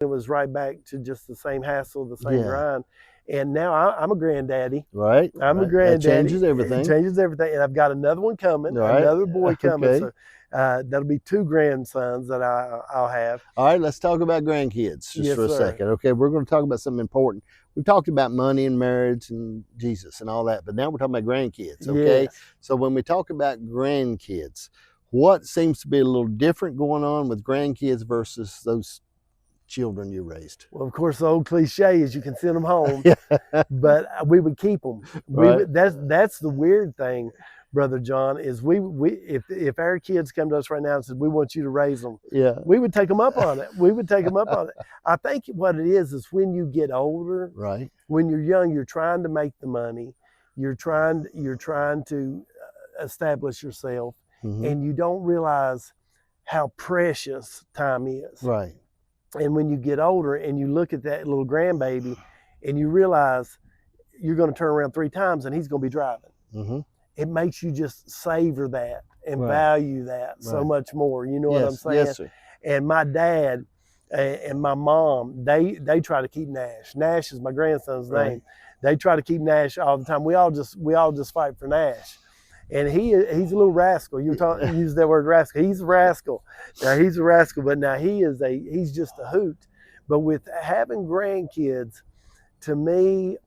it was right back to just the same hassle, the same grind. And now I'm a granddaddy. Right. I'm a granddaddy. That changes everything. It changes everything. And I've got another one coming, another boy coming. Okay. So that'll be 2 grandsons that I'll have. All right, let's talk about grandkids just for a second. Okay, we're going to talk about something important. We've talked about money and marriage and Jesus and all that, but now we're talking about grandkids, okay? Yes. So when we talk about grandkids, what seems to be a little different going on with grandkids versus those children you raised? Well, of course, the old cliche is you can send them home, but we would keep them. That's the weird thing, Brother John, is if our kids come to us right now and said, we want you to raise them, we would take them up on it. We would take them up on it. I think what it is when you get older, when you're young, you're trying to make the money, you're trying to establish yourself, and you don't realize how precious time is. Right. And when you get older and you look at that little grandbaby and you realize you're going to turn around 3 times and he's going to be driving. It makes you just savor that and value that so much more. You know what I'm saying? Yes, sir. And my dad and my mom, they try to keep Nash. Nash is my grandson's name. They try to keep Nash all the time. We all just fight for Nash. And he's a little rascal. You use that word rascal. He's a rascal. Now he's a rascal, but now he's just a hoot. But with having grandkids, to me,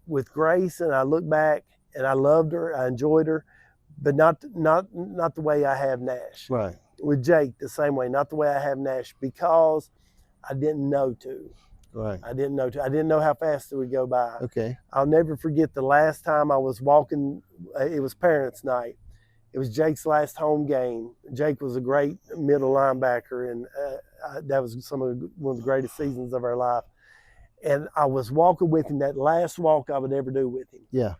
with Grace, and I look back and I loved her, I enjoyed her, but not the way I have Nash. Right. With Jake, the same way, not the way I have Nash, because I didn't know to. Right. I didn't know how fast it would go by. Okay. I'll never forget the last time I was walking. It was parents' night. It was Jake's last home game. Jake was a great middle linebacker, and that was one of the greatest seasons of our life. And I was walking with him, that last walk I would ever do with him. Yeah.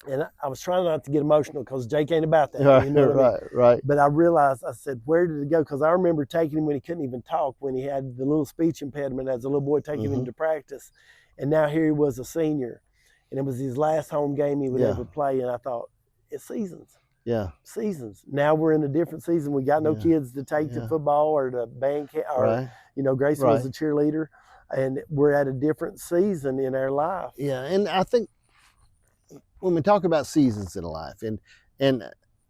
And I was trying not to get emotional because Jake ain't about that. You know what I mean? Right. But I realized, I said, where did it go? Because I remember taking him when he couldn't even talk, when he had the little speech impediment as a little boy, taking him to practice. And now here he was a senior. And it was his last home game he would ever play. And I thought, it's seasons. Yeah. Seasons. Now we're in a different season. We got no kids to take to football or to band camp. Or, Gracie was a cheerleader. And we're at a different season in our life. Yeah, and I think when we talk about seasons in life, and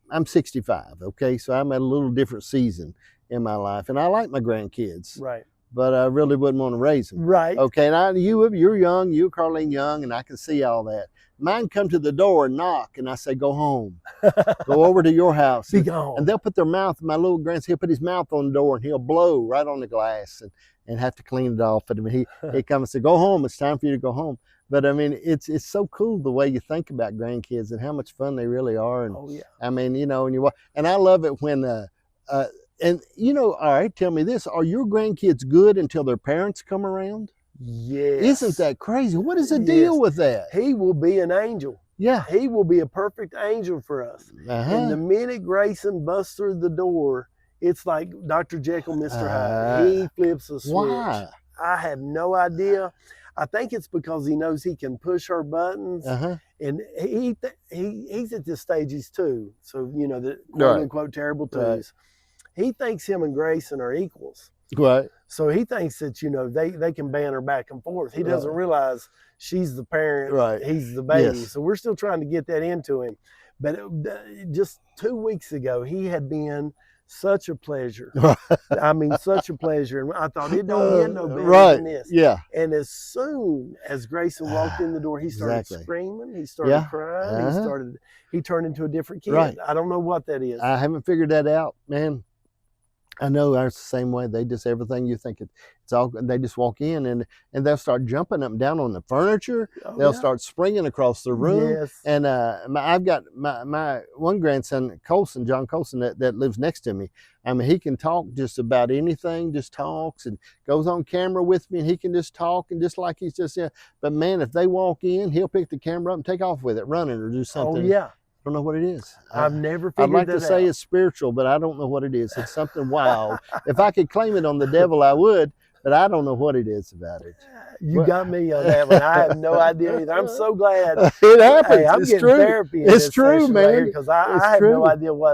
I'm 65, okay, so I'm at a little different season in my life, and I like my grandkids, right? But I really wouldn't want to raise them, right? Okay, and you're young, you're Carlene young, and I can see all that. Mine come to the door and knock, and I say, go home, go over to your house, be gone, and they'll put their mouth. My little grandson, he'll put his mouth on the door, and he'll blow right on the glass, and have to clean it off. And he comes and says, go home. It's time for you to go home. But I mean, it's so cool the way you think about grandkids and how much fun they really are. And I mean, and I love it when, all right, tell me this, are your grandkids good until their parents come around? Yes. Isn't that crazy? What is the deal with that? He will be an angel. Yeah. He will be a perfect angel for us. And the minute Grayson busts through the door, it's like Dr. Jekyll, Mr. Hyde. He flips a switch. Why? I have no idea. I think it's because he knows he can push her buttons, and he's at this stage. He's 2, so the quote unquote terrible 2s. He thinks him and Grayson are equals. Right. So he thinks that they can banter back and forth. He doesn't realize she's the parent, he's the baby. Yes. So we're still trying to get that into him. But just 2 weeks ago, he had been such a pleasure. I mean, such a pleasure. And I thought, it don't get no better than this. Yeah. And as soon as Grayson walked in the door, he started screaming. He started crying. He turned into a different kid. Right. I don't know what that is. I haven't figured that out, man. I know ours the same way. They just, everything you think it's all, they just walk in and they'll start jumping up and down on the furniture. They'll start springing across the room. Yes. And I've got my one grandson, Colson, John Colson, that lives next to me. I mean, he can talk just about anything, just talks and goes on camera with me, and he can just talk and just like he's just there. But man, if they walk in, he'll pick the camera up and take off with it, running or do something. Oh, yeah. I don't know what it is. I've never figured I'd like that to say out. it's spiritual, but I don't know what it is. It's something wild. If I could claim it on the devil, I would, but I don't know what it is about it. You got me on that one. I have no idea either. I'm so glad. It happens. Hey, I'm it's getting true. therapy in It's this true, man. Because I have no idea what